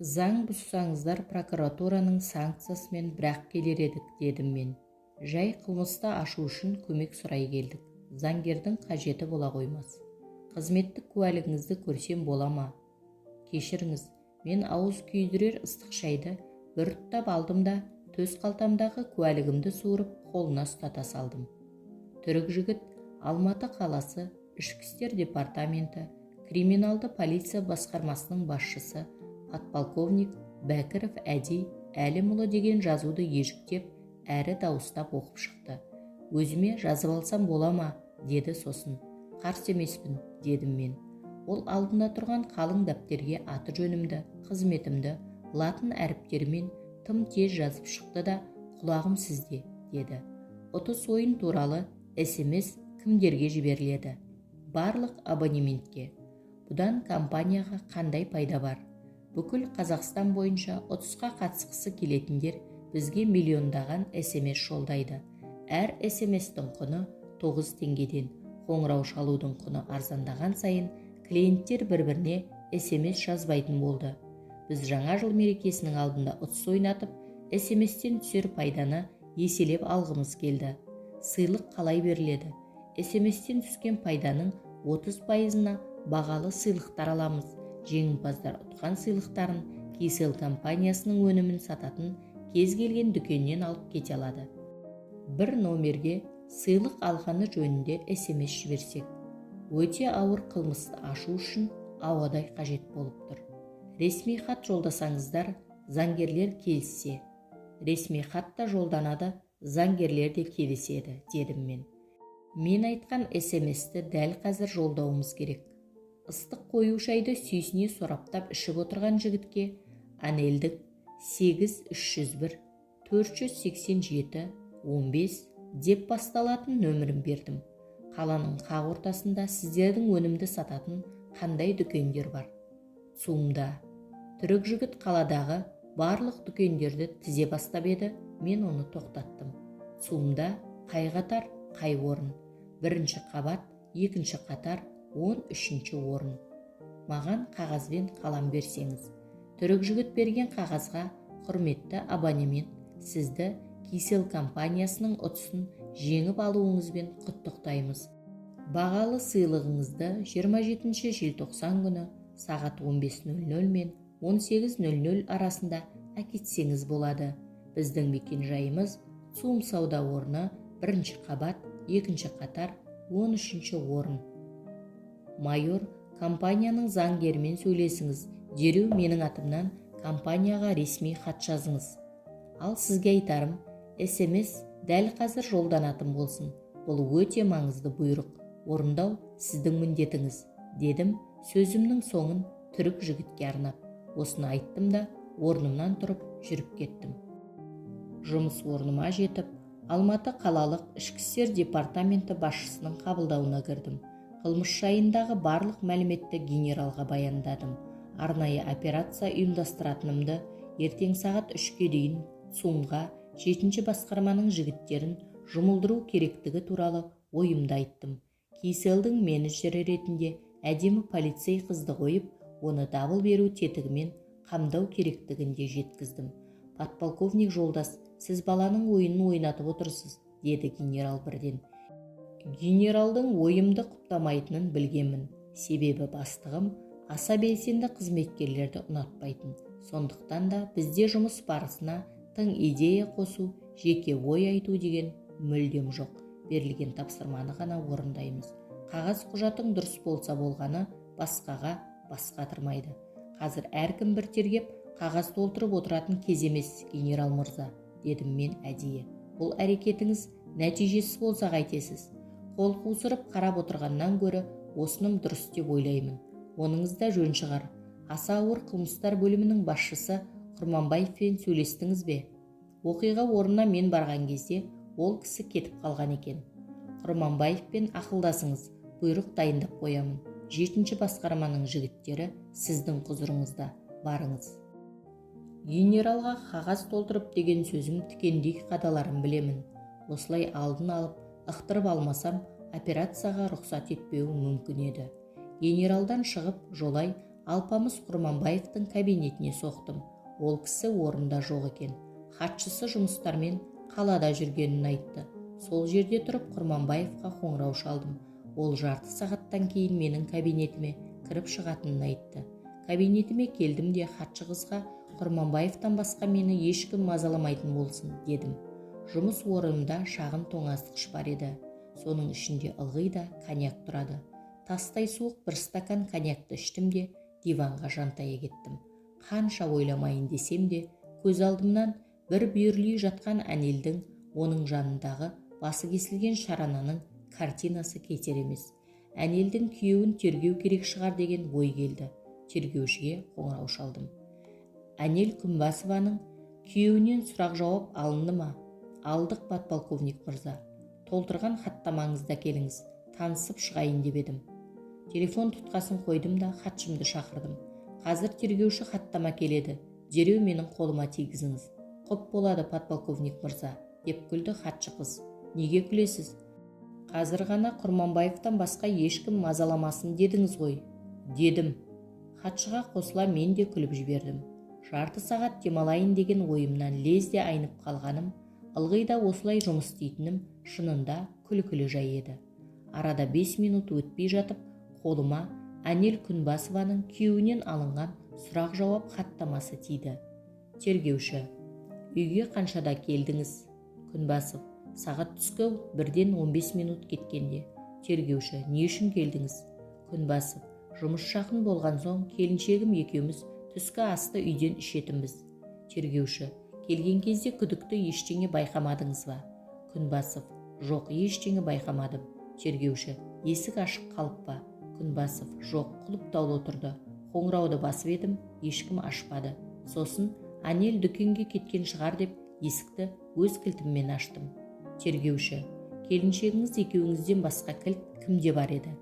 Заң бұзсаңыздар прокуратураның санкциясымен бірақ келер едік, дедім мен. Жай қылмысты ашу үшін көмек сұрай келдік. Заңгердің қажеті бола қоймас. Қызметтік куәлігіңізді көрсем бола ма? Кешіріңіз, мен ауыз күйдірер ыстық шайды бір ұрттап алдым да, төс қалтамдағы куәлігімді суырып қолына ұстата салдым. Түрік жігіт Алматы қаласы Ішкі істер департаменті криминалды полиция басқармасының басшысы подполковник Бәкіров Әди Әлімұлы деген жазуды ежіктеп, әрі дауыстап оқып шықты. Өзіме жазып алсам бола ма, деді сосын. Қарсы емеспін, дедім мен. Ол алдында тұрған қалың дәптерге аты жөнімді, қызметімді латын әріптерімен тым тез жазып шықты да, құлағым сізде, деді. Ұтыс ойын туралы SMS кімдерге жіберіледі? Барлық абонементке. Бұдан компанияға қандай пайда бар? Бүкіл Қазақстан бойынша ұтысқа қатысқысы келетіндер бізге миллиондаған SMS жолдайды. Әр SMS-тің құны 9 теңгеден, қоңырау шалудың құны арзандаған сайын клиенттер бір-біріне SMS жазбайтын болды. Біз жаңа жыл мерекесінің алдында ұтыс ойнатып, SMS-тен түсер пайданы еселеп алғымыз келді. Сыйлық қалай беріледі? SMS-тен түскен пайданың 30%-ына бағалы сыйлықтар аламыз. Жеңімпаздар ұтқан сыйлықтарын Кисел компаниясының өнімін сататын кез келген дүкеннен алып кете алады. Бір номерге сыйлық алғаны жөнінде SMS жіберсек, өте ауыр қылмысты ашу үшін ауадай қажет болып тұр. Ресми хат жолдасаңыздар, заңгерлер келіссе. Ресми хат та жолданады, заңгерлер де келіседі, дедім мен. Мен айтқан SMS-ті дәл қазір жолдауымыз керек. Ыстық қою шайды сүйсіне сораптап ішіп отырған жігітке Анелдік 8301 487 15 деп басталатын нөмірін бердім. Қаланың қақ ортасында сіздердің өнімді сататын қандай дүкендер бар? Цумда. Түрік жігіт қаладағы барлық дүкендерді тізе бастап еді, мен оны тоқтаттым. Цумда қай қатар, қай орын? Бірінші қабат, екінші қатар, 13-ші орын. Маған қағазбен қалам берсеңіз. Түрік жігіт берген қағазға құрметті абонемент, сізді Кисел компаниясының ұтысын жеңіп алуыңызбен құттықтаймыз. Бағалы сыйлығыңызды 27 желтоқсан күні сағат 15:00 мен 18:00 арасында әкетсеңіз болады. Біздің мекенжайымыз Цум сауда орны, бірінші қабат, екінші қатар, 13-ші орын. Майор, компанияның заңгерімен сөйлесіңіз, дереу менің атымнан компанияға ресми хат жазыңыз. Ал сізге айтарым, SMS дәл қазір жолданатын болсын. Бұл өте маңызды бұйрық. Орындау сіздің міндетіңіз, дедім сөзімнің соңын түрік жігітке арнап. Осыны айттым да, орнымнан тұрып жүріп кеттім. Жұмыс орныма жетіп, Алматы қалалық Ішкі істер департаменті басшысының қабылдауына кірдім. Қылмыс жайындағы барлық мәліметті генералға баяндадым. Арнайы операция ұйымдастыратынымды, ертең сағат 3-ке дейін Цумға 7-ші басқарманың жігіттерін жұмылдыру керектігі туралы ойымды айттым. Киселдің менеджері ретінде әдемі полицей қызды қойып, оны дабыл беру тетігімен қамдау керектігінде жеткіздім. Подполковник жолдас, сіз баланың ойынын ойнатып отырсыз, деді генерал бірден. Генералдың ойымды құптамайтынын білгенмін. Себебі бастығым аса белсенді қызметкерлерді ұнатпайтын. Сондықтан да бізде жұмыс барысына тың идея қосу, жеке ой айту деген мүлдем жоқ. Берілген тапсырманы ғана орындаймыз. Қағаз құжатың дұрыс болса болғаны, басқаға бас қатырмайды. Қазір әркім бір тергеп, қағаз толтырып отыратын кез емес, генерал мырза, дедім мен әдейі. Бұл әрекетіңіз нәтижесі болса қайтесіз? Қол қусырып қарап отырғаннан гөрі осыным дұрыс деп ойлаймын. Оныңызда жөн шығар. Аса ауыр қылмыстар бөлімінің басшысы Құрманбаевпен сөйлестіңіз бе? Оқиға орнына мен барған кезде ол кісі кетіп қалған екен. Құрманбаевпен ақылдасыңыз, бұйрық дайындап қоямын. 7-ші басқарманың жігіттері сіздің құзырыңызда, барыңыз. Генералға қағаз толтырып деген сөзім тікендей қадаларын білемін. Осылай алдын алып, ықтырып алмасам, операцияға рұқсат етпеуі мүмкін еді. Генералдан шығып, жолай Алпамыс Құрманбаевтың кабинетіне соқтым. Ол кісі орында жоқ екен. Хатшысы жұмыстармен қалада жүргенін айтты. Сол жерде тұрып Құрманбаевқа қоңырау шалдым. Ол жарты сағаттан кейін менің кабинетіме кіріп шығатынын айтты. Кабинетіме келдім де хатшы қызға Құрманбаевтан басқа мені ешкім мазаламайтын болсын дедім. Жұмыс орнымда шағын тоңазытқыш бар еді. Соның ішінде ылғи да коньяк тұрады. Тастай суық бір стакан коньякты іштім де диванға жантая кеттім. Қанша ойламайын десем де көз алдымнан бір бүйірлей жатқан әнелдің, оның жанындағы басы кесілген шарананың картинасы кетер емес. Әнелдің күйеуін тергеу керек шығар деген ой келді. Тергеушіге қоңырау шалдым. Әнел Күнбасованың күйеуінен сұрақ жауап алынды ма? Алдық, подполковник мырза. Толтырған хаттамаңызды келіңіз, танысып шығайын деп едім. Телефон тұтқасын қойдым да хатшымды шақырдым. Қазір тергеуші хаттама келеді, дереу менің қолыма тигізіңіз. Құп болады, подполковник мырза, деп күлді хатшы қыз. Неге күлесіз? Қазір ғана Құрманбаевтан басқа ешкім мазаламасын дедіңіз ғой. Дедім. Хатшыға қосыла мен де күліп жібердім. Жарты сағат демалайын деген ойымнан лезде айнып қалғаным, ылғи да осылай жұмыс істейтінім шынында күлкілі жай еді. Арада 5 минут өтпей жатып, қолыма Әнел Күнбасованың күйеуінен алынған сұрақ жауап хаттамасы тиді. Тергеуші: үйге қаншада келдіңіз? Күнбасов: сағат түскі 1-ден 15 минут кеткенде. Тергеуші: не үшін келдіңіз? Күнбасов: жұмыс жақын болған соң келіншегім екеуміз түскі асты үйден ішетінбіз. Тергеуші: келген кезде күдікті ештеңе байқамадыңыз ба? Күнбасов: жоқ, ештеңе байқамадым. Тергеуші: есік ашық қалып па? Күнбасов: жоқ, құлыптаулы тұрды. Қоңырауды басып едім, ешкім ашпады. Сосын Әнел дүкенге кеткен шығар деп есікті өз кілтіммен аштым. Тергеуші: келіншегіңіз екеуіңізден басқа кілт кімде бар еді?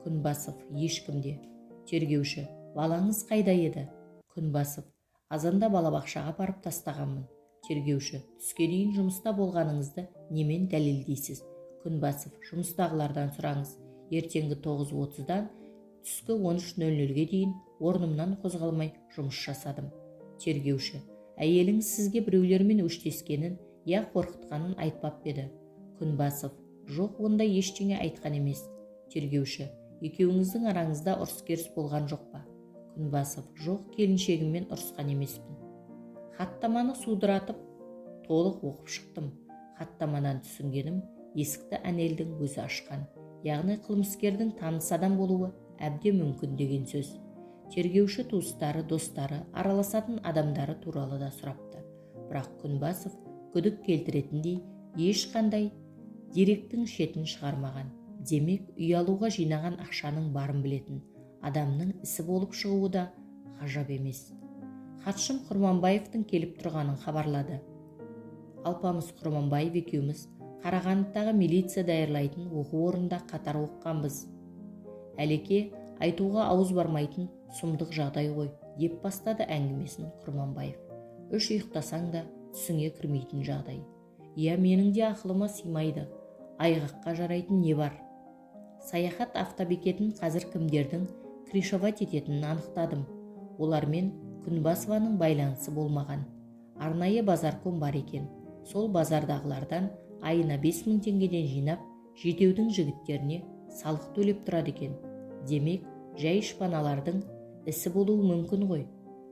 Күнбасов: ешкімде. Тергеуші: балаңыз қайда еді? Күнбасов: азанда балабақшаға барып тастағанмын. Тергеуші: түске дейін жұмыста болғаныңызды немен дәлелдейсіз? Күнбасов: жұмыстағылардан сұраңыз. Ертеңгі 9:30-дан түскі 13:00-ге дейін орнымнан қозғалмай жұмыс жасадым. Тергеуші: әйеліңіз сізге біреулермен өштескенін, я қорқытқанын айтпап еді? Күнбасов: жоқ, ондай ештеңе айтқан емес. Тергеуші: екеуіңіздің араңызда ұрыс-керіс болған жоқ па? Күнбасов: жоқ, келіншегіммен ұрысқан емеспін. Хаттаманы судыратып толық оқып шықтым. Хаттамадан түсінгенім, есікті Әнелдің өзі ашқан. Яғни қылмыскердің таныс адам болуы әбден мүмкін деген сөз. Тергеуші туыстары, достары, араласатын адамдары туралы да сұрапты. Бірақ Күнбасов күдік келтіретіндей ешқандай деректің шетін шығармаған. Демек, үй алуға жинаған ақшаның барын білетін адамның ісі болып шығуы да ғажап емес. Хатшым Құрманбаевтың келіп тұрғанын хабарлады. Алпамыс Құрманбаев екеуміз Қарағандыдағы милиция даярлайтын оқу орнында қатар оқығанбыз. Әлеке, айтуға ауыз бармайтын сұмдық жағдай ғой, деп бастады әңгімесін Құрманбаев. Үш ұйықтасаң да түсіңе кірмейтін жағдай. Иә, менің де ақылыма сыймайды. Айғаққа жарайтын не бар? Саяхат автобекетін қазір кімдердің кришовать ететінін анықтадым. Олармен Күнбасованың байланысы болмаған. Арнайы базарком бар екен. Сол базардағылардан айына 5000 теңгеден жинап, жетеудің жігіттеріне салық төлеп тұрады екен. Демек, жай шпаналардың ісі болуы мүмкін ғой.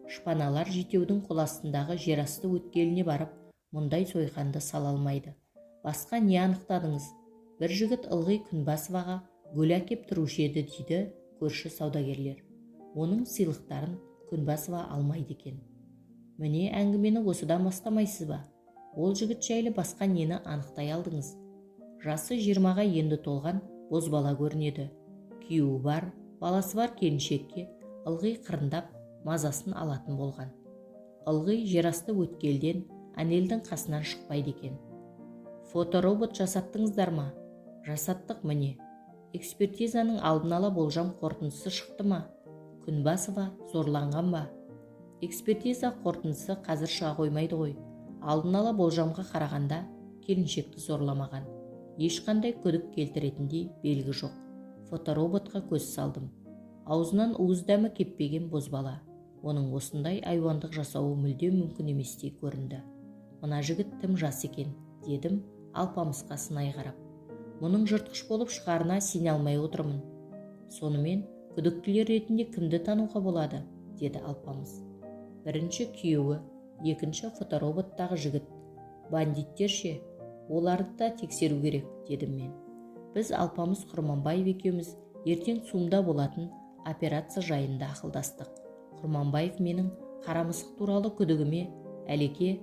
Шпаналар жетеудің қол астындағы жерасты өткеліне барып, мұндай сойқанды сала алмайды. Басқа не анықтадыңыз? Бір жігіт ылғи Күнбасоваға гүл әкеп тұрушы еді дейді көрші саудагерлер. Оның сыйлықтарын Күнбасова алмайды екен. Міне, әңгімені осыдан бастамайсыз ба? Ол жігіт жайлы басқа нені анықтай алдыңыз? Жасы 20-ға енді толған бозбала көрінеді. Күйеуі бар, баласы бар келіншекке ылғи қырындап мазасын алатын болған. Ылғи жерасты өткелден Әнелдің қасынан шықпайды екен. Фоторобот жасаттыңыздар ма? Жасаттық, міне. Экспертизаның алдын ала болжам қорытындысы шықты ма? Күнбасова зорланған ба? Экспертиза қорытындысы қазір шыға қоймайды ғой. Алдын ала болжамға қарағанда келіншекті зорламаған. Ешқандай күдік келтіретіндей белгі жоқ. Фотороботқа көз салдым. Аузынан уыз дәмі кеппеген бозбала. Оның осындай айуандық жасауы мүлдем мүмкін еместей көрінді. Мына жігіт тым жас екен, дедім Алпамысқа сынай қарап. Мұның жыртқыш болып шығарына сене алмай отырмын. Сонымен күдіктілер ретінде кімді тануға болады, деді Алпамыс. Бірінші күйеуі, екінші фотороботтағы жігіт. Бандиттер ше, оларды да тексеру керек, дедім мен. Біз Алпамыс Құрманбаев екеуміз ертең Сумда болатын операция жайында ақылдастық. Құрманбаев менің қарамысық туралы күдігіме, әлеке,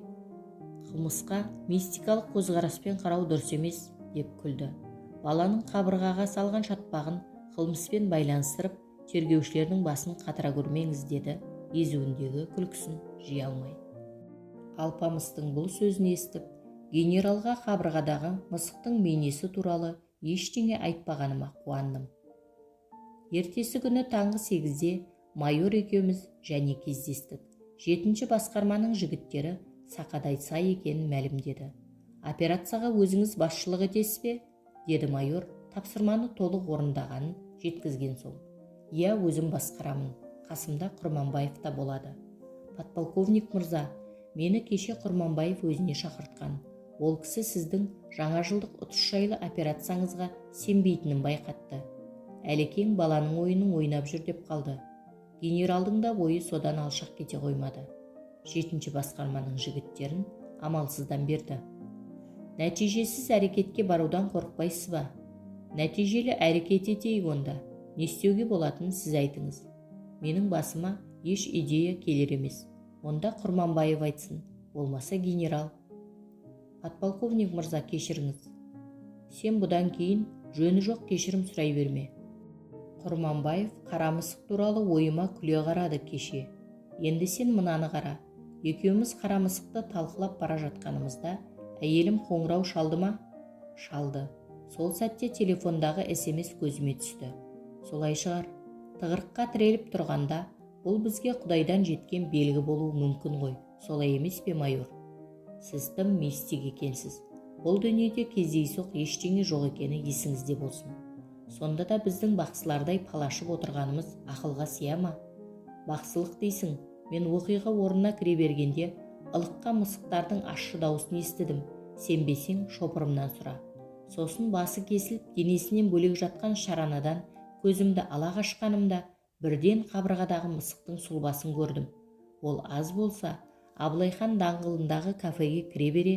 қылмысқа мистикалық көзқараспен қарау дұрыс емес, деп күлді. Баланың қабырғаға салған шатпағын қылмыспен байланыстырып, тергеушілердің басын қатыра көрмеңіз, деді, езуіндегі күлкісін жия алмай. Алпамыстың бұл сөзін естіп, генералға қабырғадағы мысықтың бейнесі туралы ештеңе айтпағаныма қуандым. Ертесі күні таңғы 8-де майор екеуміз және кездестік. 7-ші басқарманың жігіттері сақадай сай екенін мәлімдеді. Операцияға өзіңіз басшылық етесіз бе? Деді майор, тапсырманы толық орындағанын жеткізген соң. Иә, өзім басқарамын. Қасымда Құрманбаев та болады. Подполковник мырза, мені кеше Құрманбаев өзіне шақыртқан. Ол кісі сіздің жаңа жылдық ұтыс жайлы операцияңызға сенбейтінін байқатты. Әлекең баланың ойынын ойнап жүр деп қалды. Генералдың да ойы содан алшақ кете қоймады. 7-ші басқарманың жігіттерін амалсыздан берді. Нәтижесіз әрекетке барудан қорықпайсыз ба? Нәтижелі әрекет етейік онда. Не істеуге болатынын сіз айтыңыз. Менің басыма еш идея келер емес. Онда Құрманбаев айтсын, болмаса генерал. Подполковник мырза, кешіріңіз. Сен бұдан кейін жөні жоқ кешірім сұрай берме. Құрманбаев қарамысық туралы ойыма күле қарады кеше. Енді сен мынаны қара. Екеуміз қарамысықты талқылап бара жатқанымызда әйелім қоңырау шалды ма? Шалды. Сол сәтте телефондағы SMS көзіме түсті. Солай шығар. Тығырыққа тіреліп тұрғанда бұл бізге Құдайдан жеткен белгі болуы мүмкін ғой. Солай емес пе, майор? Сіз тым мистик екенсіз. Бұл дүниеде кездейсоқ ештеңе жоқ екені есіңізде болсын. Сонда да біздің бақсылардай палашып отырғанымыз ақылға сыя ма? Бақсылық дейсің. Мен оқиға орнына кіре бергенде ылыққа мысықтардың ащы дауысын естідім. Сенбесең шопырымнан сұра. Сосын басы кесіліп денесінен бөлек жатқан шаранадан көзімді ала қашқанымда бірден қабырғадағы мысықтың сұлбасын көрдім. Ол аз болса, Абылайхан даңғылындағы кафеге кіре бере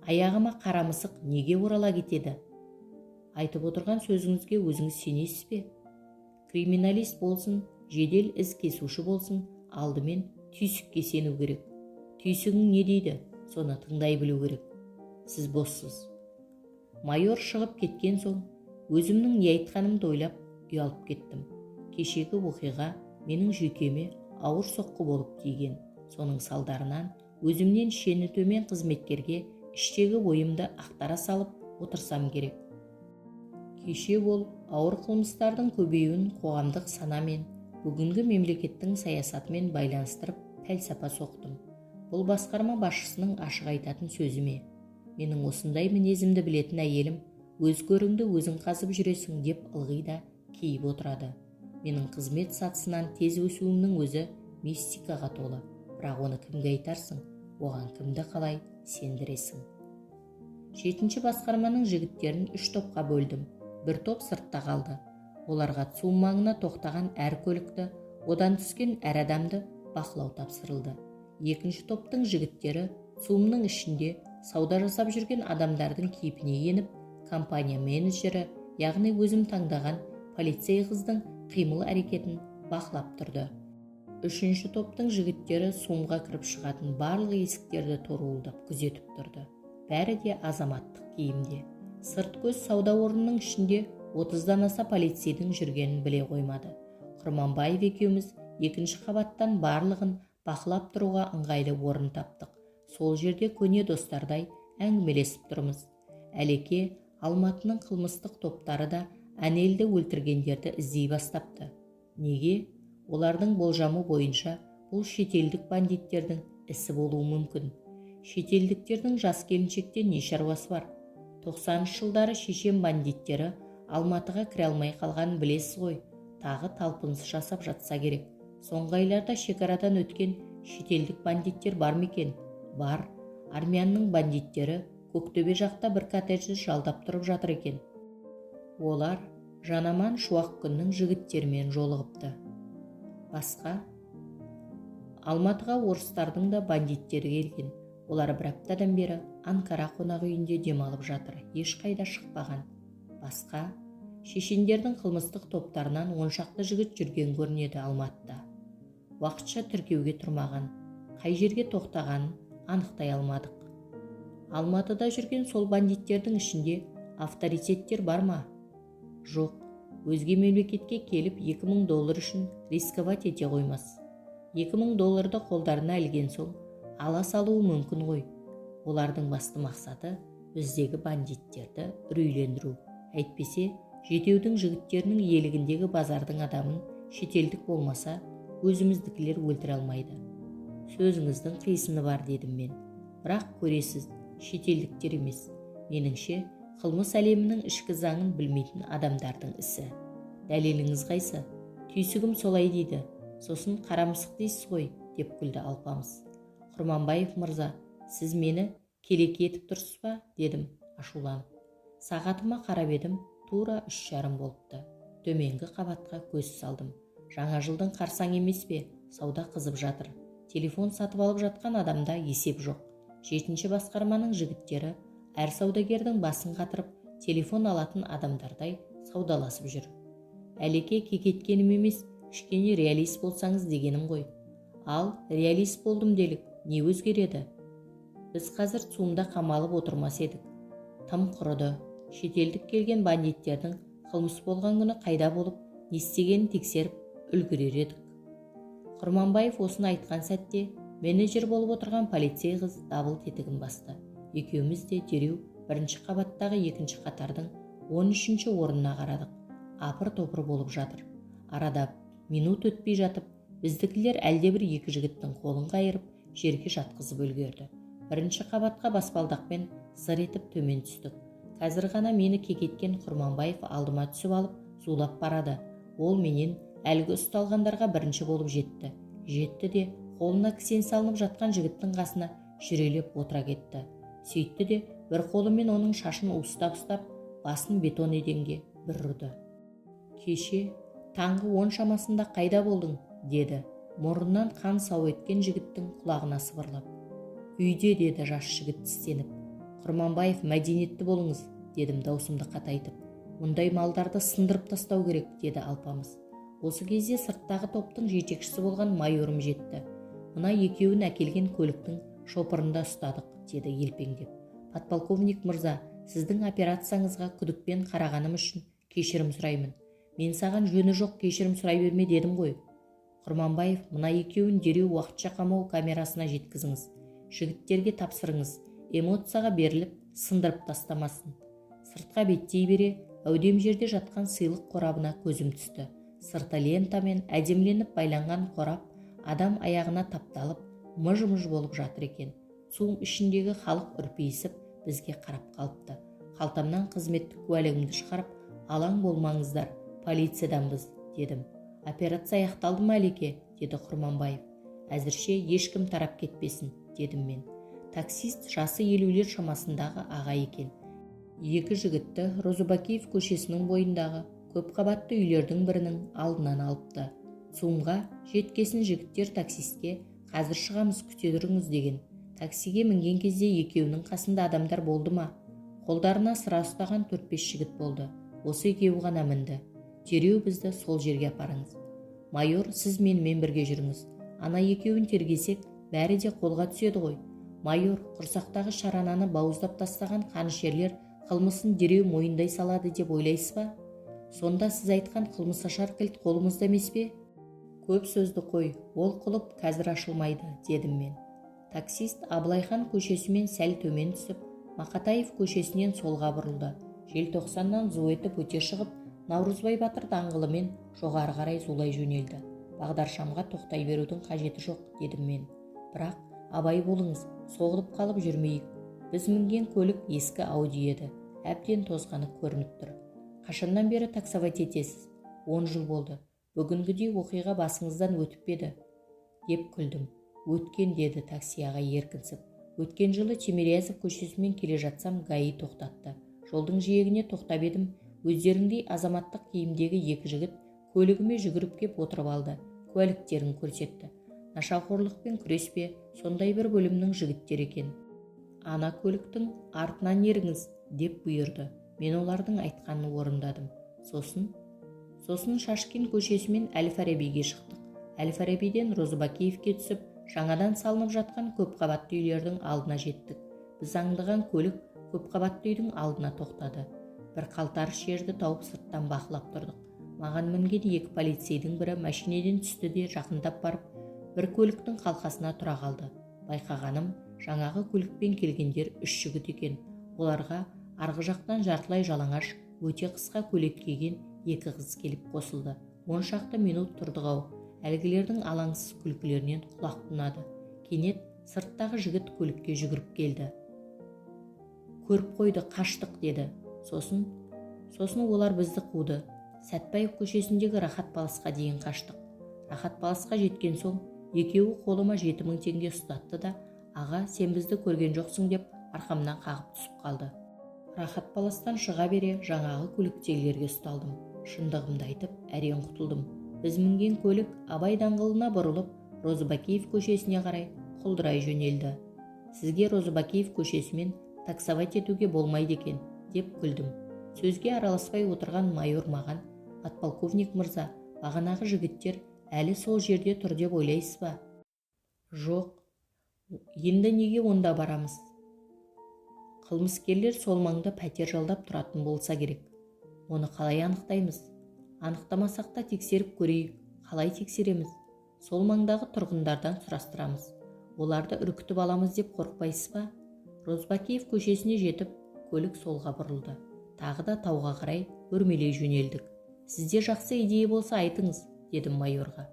аяғыма қара мысық неге орала кетеді? Айтып отырған сөзіңізге өзіңіз сенесіз бе? Криминалист болсын, жедел із кесуші болсын, алдымен түйсікке сену керек. Түйсігің не дейді? Соны тыңдай білу керек. Сіз боссыз. Майор шығып кеткен соң, өзімнің не айтқанымды ойлап, ұялып кеттім. Кешегі оқиға менің жүйкеме ауыр соққы болып тиген. Соның салдарынан өзімнен шені төмен қызметкерге іштегі ойымды ақтара салып отырсам керек. Кеше ол ауыр қылмыстардың көбеюін қоғамдық санамен, бүгінгі мемлекеттің саясатымен байланыстырып пәлсапа соқтым. Бұл басқарма басшысының ашық айтатын сөзі ме? Менің осындай мінезімді білетін әйелім, өз көріңді өзің қазып жүресің деп ылғи да кейіп отырады. Менің қызмет сатысынан тез өсуімнің өзі мистикаға толы. Бірақ оны кімге айтарсың? Оған кімді қалай сендіресің? 7-ші басқарманың жігіттерін 3 топқа бөлдім. Бір топ сыртта қалды. Оларға ЦУМ маңына тоқтаған әр көлікті, одан түскен әр адамды бақылау тапсырылды. 2-ші топтың жігіттері ЦУМның ішінде сауда жасап жүрген адамдардың кейпіне еніп, компания менеджері, яғни өзім таңдаған полицей қыздың қимыл әрекетін бақылап тұрды. 3-ші топтың жігіттері ЦУМға кіріп шығатын барлық есіктерді торуылдап күзетіп тұрды. Бәрі де азаматтық киімде. Сырт көз сауда орнының ішінде 30-дан аса полицейдің жүргенін біле қоймады. Құрманбаев екеуміз 2-ші қабаттан барлығын бақылап тұруға ыңғайлы орын таптық. Сол жерде көне достардай әңгімелесіп тұрмыз. Әлеке, Алматының қылмыстық топтары да әнелді өлтіргендерді іздей бастапты. Неге? Олардың болжамы бойынша бұл шетелдік бандиттердің ісі болуы мүмкін. Шетелдіктердің жас келіншекте не шаруасы бар? 90-шы жылдары шешен бандиттері Алматыға кіре алмай қалғанын білесіз ғой. тағы талпыныс жасап жатса керек. Соңғы айларда шекарадан өткен шетелдік бандиттер бар ма екен? Бар. Армянның бандиттері Көктөбе жақта бір коттеджді жалдап тұрып жатыр екен. Олар Жанаман Шуақ күннің жігіттерімен жолығыпты. Басқа? Алматыға орыстардың да бандиттері келген. Олар бір аптадан бері Анкара қонақ үйінде демалып жатыр. Ешқайда шықпаған. Басқа? Шешендердің қылмыстық топтарынан 10 шақты жігіт жүрген көрінеді Алматыда. Уақытша тіркеуге тұрмаған. Қай жерге тоқтағанын анықтай алмадық. Алматыда жүрген сол бандиттердің ішінде авторитеттер бар ма? Жоқ. Өзге мемлекетке келіп $2000 үшін рисковать ете қоймас. $2000 қолдарына ілген соң ала салуы мүмкін ғой. Олардың басты мақсаты біздегі бандиттерді үрейлендіру. Әйтпесе, жетеудің жігіттерінің иелігіндегі базардың адамын шетелдік болмаса, өзіміздікілер өлтіре алмайды. Сөзіңіздің қисыны бар, дедім мен. Бірақ көресіз, шетелдіктер емес. Меніңше, қылмыс әлемінің ішкі заңын білмейтін адамдардың ісі. Дәлеліңіз қайсы? Түйсігім солай дейді. Сосын қарамысық дейсіз ғой, деп күлді Алпамыс. Құрманбаев мырза, сіз мені келеке етіп тұрсыз ба? Дедім ашуланып. Сағатыма қарап едім, тура 3:30 болыпты. Төменгі қабатқа көз салдым. Жаңа жылдың қарсаң емес пе? Сауда қызып жатыр. Телефон сатып алып жатқан адамда есеп жоқ. 7-ші басқарманың жігіттері әр саудагердің басын қатырып, телефон алатын адамдардай саудаласып жүр. Әлеке кекеткенім емес, кішкене реалист болсаңыз дегенім ғой. Ал реалист болдым делік, не өзгереді? Біз қазір ЦУМда қамалып отырмас едік. Тым құрыды. Шетелдік келген бандиттердің қылмыс болған күні қайда болып, не істегенін тексеріп үлгерер едік. Құрманбаев осыны айтқан сәтте, менеджер болып отырған полицей қыз дабыл тетігін басты. Екеуміз де дереу 1-ші қабаттағы 2-ші қатардың 13-ші орнына қарадық. Апыр-топыр болып жатыр. Арада минут өтпей жатып, біздікілер әлдебір 2 жігіттің қолын қайырып, жерге жатқызып үлгерді. 1-ші қабатқа баспалдақпен зыр етіп төмен түстік. Қазір ғана мені кекеткен Құрманбаев алдыма түсіп алып, зулап барады. Ол менен әлгі ұсталғандарға бірінші болып жетті. Жетті де қолына кісен салынып жатқан жігіттің қасына жүрелеп отыра кетті. Сөйтті де бір қолымен оның шашын ұстап, басын бетон еденге бір ұрды. Кеше таңғы 10 шамасында қайда болдың? Деді. Мұрнынан қан сау еткен жігіттің құлағына сыбырлап. Үйде, деді жас жігіт тістеніп. Құрманбаев, мәдениетті болыңыз, дедім даусымды қатайтып. Мұндай малдарды сындырып тастау керек, деді Алпамыс. Осы кезде сырттағы топтың жетекшісі болған майорым жетті. Мына екеуін әкелген көліктің шопырында ұстадық, деді елпеңдеп. Подполковник мырза, сіздің операцияңызға күдікпен қарағаным үшін кешірім сұраймын. Мен саған жөні жоқ кешірім сұрай берме дедім ғой. Құрманбаев, мына екеуін дереу уақытша қамау камерасына жеткізіңіз. Жігіттерге тапсырыңыз, эмоцияға беріліп, сындырып тастамасын. Сыртқа беттей бере, әудем жерде жатқан сыйлық қорабына көзім түсті. Сырты лентамен әдемленіп байланған қорап адам аяғына тапталып, мыж-мыж болып жатыр екен. ЦУМ ішіндегі халық үрпейісіп бізге қарап қалыпты. Қалтамнан қызметтік куәлігімді шығарып, алаң болмаңыздар, полицияданбыз, дедім. Операция аяқталды ма, Әлеке? Деді Құрманбаев. Әзірше ешкім тарап кетпесін, дедім мен. Таксист жасы 50-лер шамасындағы аға екен. 2 жігітті Розыбакиев көшесінің бойындағы көп қабатты үйлердің бірінің алдынан алыпты. ЦУМға жеткесін жігіттер таксистке қазір шығамыз, күте тұрыңыз деген. Таксиге мінген кезде екеуінің қасында адамдар болды ма? Қолдарына сыра ұстаған 4-5 жігіт болды. Осы екеуі ғана мінді. Дереу бізді сол жерге апарыңыз. Майор, сіз менімен бірге жүріңіз. Ана екеуін тергесек, бәрі де қолға түседі ғой. Майор, құрсақтағы шарананы бауыздап тастаған қанішерлер қылмысын дереу мойындай салады деп ойлайсыз ба? Сонда сіз айтқан қылмысашар кілт қолымызда емес пе? Көп сөзді қой, ол құлып қазір ашылмайды, дедім мен. Таксист Абылайхан көшесімен сәл төмен түсіп, Мақатаев көшесінен солға бұрылды. Желтоқсаннан зу етіп өте шығып, Наурызбай Батыр даңғылымен жоғары қарай зулай жөнелді. Бағдаршамға тоқтай берудің қажеті жоқ, дедім мен. Бірақ абай болыңыз, соғылып қалып жүрмейік. Біз мінген көлік ескі Ауди еді. Әбден тозғаны көрініп тұр. Қашаннан бері таксовать етесіз? 10 жыл болды. Бүгінгідей оқиға басыңыздан өтіп пе еді?» деп күлдім. «Өткен», деді такси ағай еркінсіп. «Өткен жылы Тимирязев көшесімен келе жатсам ГАИ тоқтатты. Жолдың жиегіне тоқтап едім. Өздеріңдей азаматтық киімдегі екі жігіт көлігіме жүгіріп кеп отырып алды. Куәліктерін көрсетті. Нашақорлықпен күрес пе, сондай бір бөлімнің жігіттері екен. Ана көліктің артынан еріңіз деп бұйырды. Мен олардың айтқанын орындадым. Сосын Шашкин көшесімен Әл-Фарабиге шықтық. Әл-Фарабиден Розыбакиевке түсіп, жаңадан салынып жатқан көпқабатты үйлердің алдына жеттік. Біз аңдыған көлік көпқабатты үйдің алдына тоқтады. Бір қалтарыс жерді тауып сырттан бақылап тұрдық. Маған мінген екі полицейдің бірі машинеден түсті де жақындап барып, бір көліктің қалқасына тұра қалды. Байқағаным, жаңағы көлікпен келгендер 3 жігіт екен. Оларға арғы жақтан жартылай жалаңаш, өте қысқа көйлек киген 2 қыз келіп қосылды. 10 шақты минут тұрдық-ау. Әлгілердің алаңсыз күлкілерінен құлақ тұнады. Кенет сырттағы жігіт көлікке жүгіріп келді. «Көріп қойды, қаштық», деді. Сосын олар бізді қуды. Сәтбаев көшесіндегі Рахат Паласқа дейін қаштық. Рахат Паласқа жеткен соң екеуі қолыма 7000 теңге ұстатты да, «Аға, сен бізді көрген жоқсың» деп арқамнан қағып түсіп қалды. Рахат Паластан шыға бере жаңағы көліктегілерге ұсталдым. Шындығымды айтып, әрең құтылдым. Біз мінген көлік Абай даңғылына бұрылып, Розыбакиев көшесіне қарай құлдырай жөнелді. «Сізге Розыбакиев көшесімен таксовать етуге болмайды екен», деп күлдім. Сөзге араласпай отырған майор маған: «Подполковник мырза, бағанағы жігіттер әлі сол жерде тұр деп ойлайсыз ба?» «Жоқ. Енді неге онда барамыз? Қылмыскерлер сол маңда пәтер жалдап тұратын болса керек. Оны қалай анықтаймыз? Анықтамасақ та тексеріп көрейік. Қалай тексереміз? Сол маңдағы тұрғындардан сұрастырамыз. Оларды үркітіп аламыз деп қорықпайсыз ба?» Розыбакиев көшесіне жетіп, көлік солға бұрылды. Тағы да тауға қарай өрмелей жөнелдік. «Сізде жақсы идея болса айтыңыз», дедім майорға.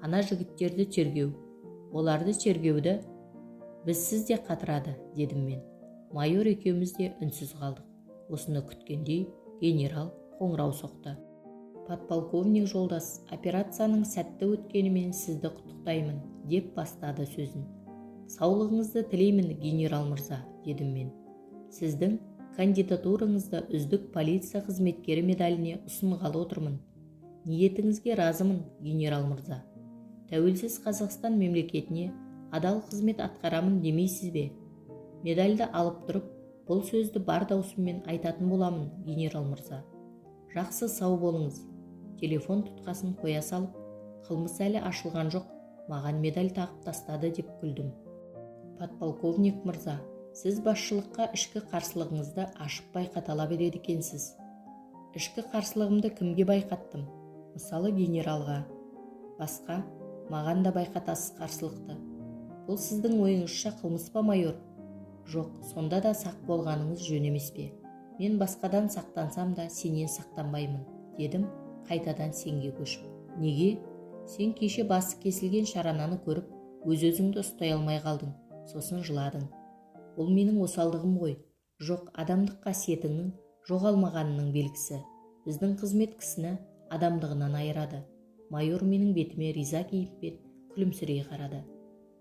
«Ана жігіттерді тергеу. Оларды тергеуді бізсіз де қатырады», дедім мен. Майор екеуміз де үнсіз қалдық. Осыны күткендей генерал қоңырау соқты. «Подполковник жолдас, операцияның сәтті өткенімен сізді құттықтаймын», деп бастады сөзін. «Саулығыңызды тілеймін, генерал мырза», дедім мен. «Сіздің кандидатураңызды үздік полиция қызметкері медаліне ұсынғалы отырмын. Ниетіңізге разымын, генерал мырза. Тәуелсіз Қазақстан мемлекетіне адал қызмет атқарамын демейсіз бе?» Медальді алып тұрып, бұл сөзді бар даусыммен айтатын боламын, генерал мырза. «Жақсы, сау болыңыз». Телефон тұтқасын қоя салып, «Қылмыс әлі ашылған жоқ, маған медаль тағып тастады», деп күлдім. «Подполковник мырза, сіз басшылыққа ішкі қарсылығыңызды ашып байқатала береді екенсіз». «Ішкі қарсылығымды кімге байқаттым? Мысалы генералға. Басқа, маған да байқатасыз қарсылықты. Бұл сіздің ойыңызша қылмыс па, майор?» «Жоқ, сонда да сақ болғаныңыз жөн емес пе? Мен басқадан сақтансам да сенен сақтанбаймын», дедім, қайтадан сенге көшіп. «Неге? Сен кеше басы кесілген шарананы көріп, өз-өзіңді ұстай алмай қалдың, сосын жыладың. Бұл менің осалдығым ғой. Жоқ, адамдық қасиетіңнің жоғалмағанының белгісі. Біздің қызмет кісіні адамдығынан айырады». Майор менің бетіме риза кейіппен күлімсірей қарады.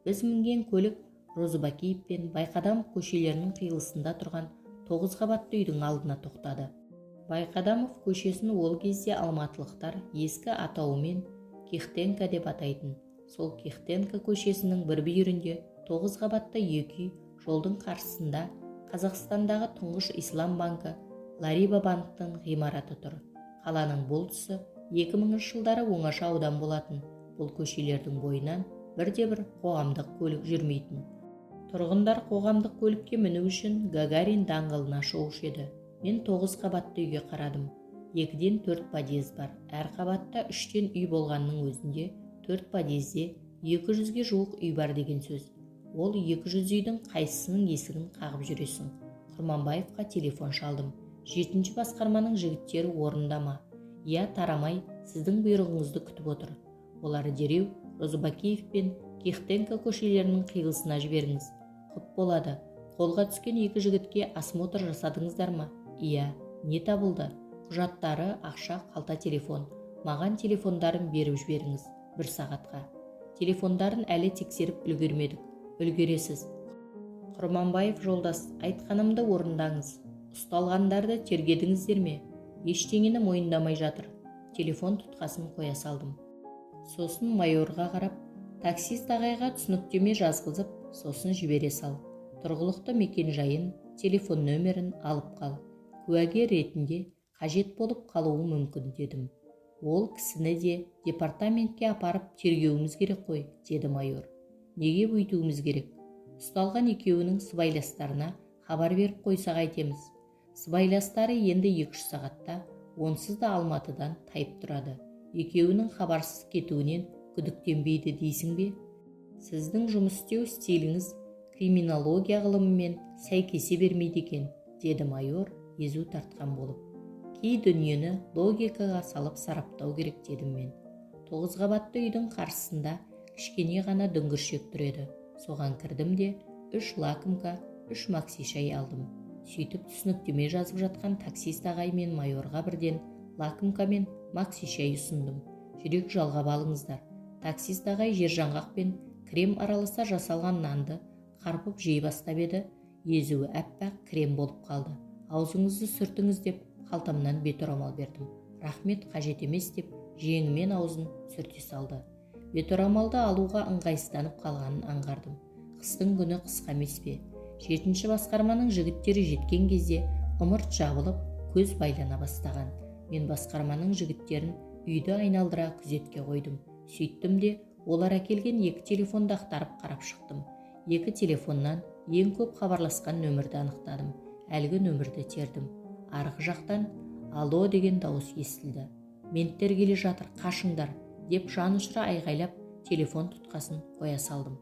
Біз мінген көлік Розыбакиев пен Байқадамов көшелерінің қиылысында тұрған 9 қабатты үйдің алдына тоқтады. Байқадамов көшесін ол кезде алматылықтар ескі атауымен Кехтенко деп атайтын. Сол Кехтенко көшесінің бір бүйірінде 9 қабатты екі үй, жолдың қарсысында Қазақстандағы тұңғыш Ислам банкі Лариба банктың ғимараты тұр. Қаланың бұл тұсы 2000 жылдары оңаша аудан болатын. Бұл көшелердің бойынан бірде-бір қоғамдық көлік жүрмейтін. Тұрғындар қоғамдық көлікке міну үшін Гагарин даңғылына шығушы еді. Мен 9 қабатты үйге қарадым. 2-ден 4 подъезд бар. Әр қабатта 3-тен үй болғанның өзінде 4 подъезде 200-ге жуық үй бар деген сөз. Ол 200 үйдің қайсысының есігін қағып жүресің? Құрманбаевқа телефон шалдым. 7-ші басқарманың жігіттері орында ма? «Иә, тарамай, сіздің бұйрығыңызды күтіп отыр». Олары дереу Розыбакиев пен Кехтенко көшелерінің қиылысына жіберіңіз. Құп болады. Қолға түскен 2 жігітке осмотр жасадыңыздар ма? «Иә». Не табылды? Құжаттары, ақша, қалта, телефон. Маған телефондарын беріп жіберіңіз 1 сағатқа. Телефондарын әлі тексеріп үлгермедік. Үлгересіз. Құрманбаев жолдас, айтқанымды орындаңыз. Ұсталғандарды тергедіңіздер ме? Ештеңені мойындамай жатыр. Телефон тұтқасын қоя салдым. Сосын майорға қарап, таксист ағайға түсініктеме жазғызып, сосын жібере сал. Тұрғылықты мекен жайын, телефон нөмірін алып қал. Куәгер ретінде қажет болып қалуы мүмкін дедім. Ол кісіні де департаментке апарып тергеуіміз керек қой, деді майор. Неге бүйтуіміз керек? Ұсталған екеуінің сыбайластарына хабар беріп қойса қайтеміз. Сыбайластары енді 2-3 сағатта, онсыз да Алматыдан тайып тұрады. Екеуінің хабарсыз кетуінен күдіктенбейді дейсің бе? Сіздің жұмыс істеу стиліңіз криминология ғылымымен сәйкесе бермейді екен, деді майор езу тартқан болып. Кей дүниені логикаға салып сараптау керек, дедім мен. 9 қабатты үйдің қарсысында кішкене ғана дүңгіршек тұр еді. Соған кірдім де 3 лакомка, 3 макси шай алдым. Сөйтіп түсініктеме жазып жатқан таксист ағай мен майорға бірден лакомка мен макси шай ұсындым. Жүрек жалғап алыңыздар. Таксист ағай жержаңғақ пен крем араласа жасалған нанды қарпып жей бастап еді, езуі әппақ крем болып қалды. Аузыңызды сүртіңіз деп қалтамнан беторамал бердім. Рахмет, қажет емес деп жеңімен аузын сүрте салды. Беторамалды алуға ыңғайсызданып қалғанын аңғардым. Қыстың күні қысқа емес пе? 7-ші басқарманың жігіттері жеткен кезде ымырт жабылып, көз байлана бастаған. Мен басқарманың жігіттерін үйді айналдыра күзетке қойдым. Сөйттім де олар әкелген 2 телефонды ақтарып қарап шықтым. 2 телефоннан ең көп хабарласқан нөмірді анықтадым. Әлгі нөмірді тердім. Арғы жақтан «Алло» деген дауыс естілді. «Менттер келе жатыр, қашыңдар», деп жанұшыра айғайлап, телефон тұтқасын қоя салдым.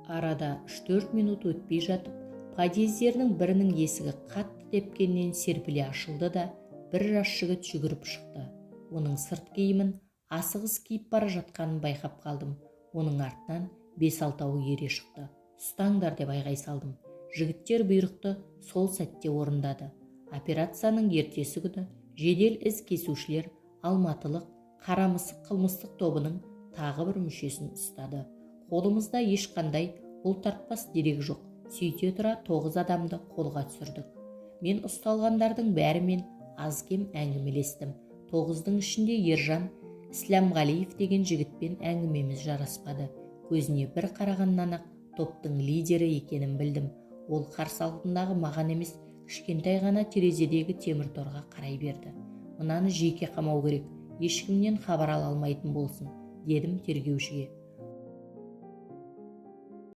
Арада 3-4 минут өтпей жатып, подъездердің бірінің есігі қатты тепкеннен серпіле ашылды да, бір жас жігіт жүгіріп шықты. Оның сырт киімін асығыс киіп бара жатқанын байқап қалдым. Оның артынан 5-6 ере шықты. «Ұстаңдар» деп айғай салдым. Жігіттер бұйрықты сол сәтте орындады. Операцияның ертесі күні жедел із кесушілер алматылық Қарамысық қылмыстық тобының тағы бір мүшесін ұстады. Қолымызда ешқандай бұлтартпас дерек жоқ. Сөйте тұра 9 адамды қолға түсірдік. Мен ұсталғандардың бәрімен аз-кем әңгімелестім. 9-дың ішінде Ержан Ислямғалиев деген жігітпен әңгімеміз жараспады. Көзіне бір қарағаннан-ақ топтың лидері екенін білдім. Ол қарсы алдындағы маған емес, кішкентай ғана терезедегі темір торға қарай берді. «Мынаны жеке қамау керек, ешкімнен хабар ала алмайтын болсын», дедім тергеушіге.